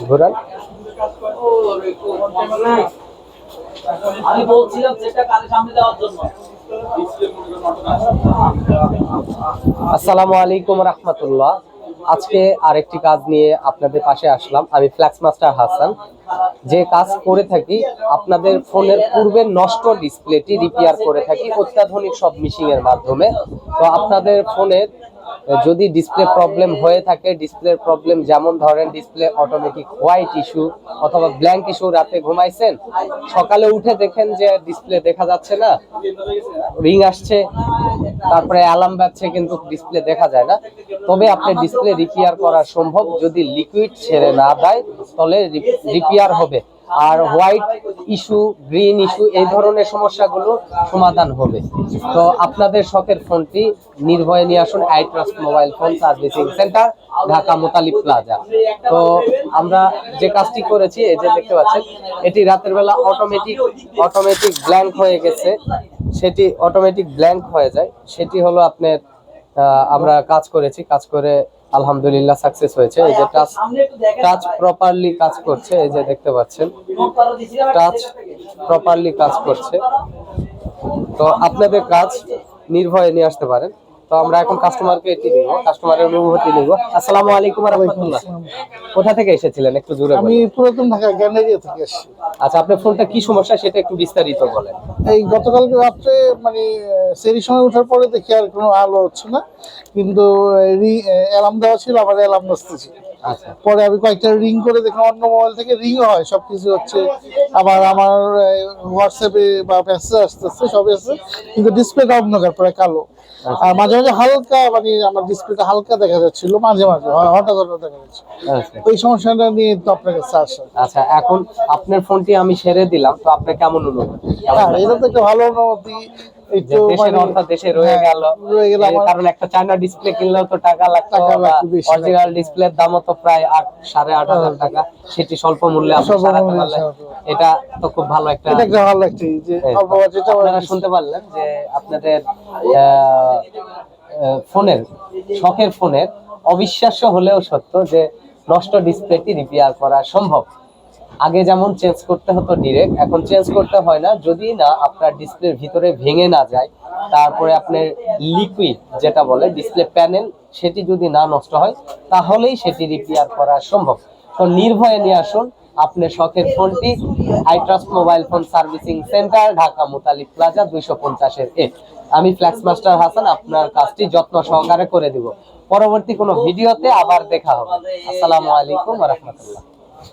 ঘোরান। আমি বলছিলাম সেটা কালে সামনে দেওয়ার জন্য। আসসালামু আলাইকুম রাহমাতুল্লাহ। আজকে আরেকটি কাজ নিয়ে আপনাদের পাশে আসলাম। আমি ফ্ল্যাক্স মাস্টার হাসান। যে কাজ করে থাকি, আপনাদের ফোনের পূর্বের নষ্ট ডিসপ্লেটি রিপেয়ার করে থাকি অত্যাধুনিক সব মেশিং এর মাধ্যমে। তো আপনাদের ফোনের যদি ডিসপ্লে প্রবলেম হয়ে থাকে, ডিসপ্লের প্রবলেম যেমন ধরেন ডিসপ্লে অটোমেটিক হোয়াইট ইস্যু অথবা ব্ল্যাঙ্ক ইস্যু, রাতে ঘুমাইছেন সকালে উঠে দেখেন যে ডিসপ্লে দেখা যাচ্ছে না, রিং আসছে, তারপরে অ্যালার্ম বাজছে কিন্তু ডিসপ্লে দেখা যায় না, তবে আপনার ডিসপ্লে রিপেয়ার করা সম্ভব যদি লিকুইড ছেড়ে না দেয়, তাহলে রিপেয়ার হবে। আর হোয়াইট ইস্যু, গ্রিন ইস্যু, এই ধরনের সমস্যাগুলো সমাধান হবে। তো আপনাদের শখের ফোনটি নির্ভয়ে নিয়ে আসুন I trust mobile phone servicing centre, Dhaka Motalib plaza. তো আমরা যে কাজটি করেছি, এই যে দেখতে পাচ্ছেন, এটি রাতের বেলা অটোমেটিক ব্ল্যাঙ্ক হয়ে গেছে। সেটি অটোমেটিক ব্ল্যাঙ্ক হয়ে যায়, সেটি হলো আপনার আমরা কাজ করেছি, কাজ করে আলহামদুলিল্লাহ সাকসেস হয়েছে। এই যে টাচ প্রপারলি কাজ করছে, এই যে দেখতে পাচ্ছেন টাচ প্রপারলি কাজ করছে। তো আপনাদের কাজ নির্ভয়ে নিয়ে আসতে পারেন। তো আমরা এখন কাস্টমারকে এটি দিব, কাস্টমারের অনুভূতি নিব। আসসালামু আলাইকুম ওয়া রাহমাতুল্লাহ। কোথা থেকে এসেছিলেন একটু জোরে বলেন। আমি পুরাতন ঢাকা গ্যান্ডারিয়া থেকে আসছি। আচ্ছা, আপনার ফোনটা কি সমস্যা সেটা একটু বিস্তারিত বলেন। এই গতকালকে রাত্রে মানে সেরির সময় ওঠার পরে দেখি আর কোনো আলো হচ্ছে না, কিন্তু অ্যালার্ম দেওয়া ছিল, আবার অ্যালার্ম বাজতেছে। আচ্ছা, পরে আমি কয়েকটা রিং করে দেখলাম, অন্য মোবাইল থেকে রিংও হয়, সবকিছু হচ্ছে। আবার আমার হোয়াটসঅ্যাপে বা মেসেজ আসতেছে, সবই আছে, কিন্তু ডিসপ্লেটা অন্ধকার, প্রায় কালো। আর মাঝে মাঝে হালকা মানে আমার ডিসপ্লেটা হালকা দেখা যাচ্ছিল, মাঝে মাঝে হঠাৎ হঠাৎ দেখা যাচ্ছে। ওই সমস্যাটা নিয়ে তো আপনার কাছে আসা। আচ্ছা, এখন আপনার ফোনটি আমি সেরে দিলাম, তো আপনার কেমন অনুভূতি? হ্যাঁ, এটা তো একটা ভালো অনুভূতি। যে দেশের অর্থাৎ দেশে রয়ে গেল, কারণ একটা চায়না ডিসপ্লে কিনলেও তো টাকা লাগতো, অরিজিনাল ডিসপ্লের দামও তো প্রায় 8,500 টাকা, সেটি স্বল্প মূল্যে আপনি সারাতে পারলেন, এটা তো খুব ভালো একটা। এটা একটা ভালো লাগছে যে আপনারা শুনতে পারলেন যে আপনাদের ফোনের, শখের ফোনের অবিশ্বাস্য হলেও সত্য যে নষ্ট ডিসপ্লেটি রিপেয়ার করা সম্ভব। আগে যেমন চেঞ্জ করতে হতো ডিরেক্ট, এখন চেঞ্জ করতে হয় না, যদি না আপনার ডিসপ্লের ভিতরে ভেঙে না যায়, তারপরে আপনার লিকুইড যেটা বলে ডিসপ্লে প্যানেল, সেটি যদি না নষ্ট হয়, তাহলেই সেটি রিপেয়ার করা সম্ভব। তো নির্ভয়ে নিয়ে আসুন আপনার শখের ফোনটি I trust mobile phone servicing centre, Dhaka Motalib plaza 250-এ। আমি ফ্ল্যাক্স মাস্টার হাসান আপনার কাজটি যত্ন সহকারে করে দিব। পরবর্তী কোনো ভিডিওতে আবার দেখা হবে। আসসালামু আলাইকুম ওয়া রাহমাতুল্লাহ।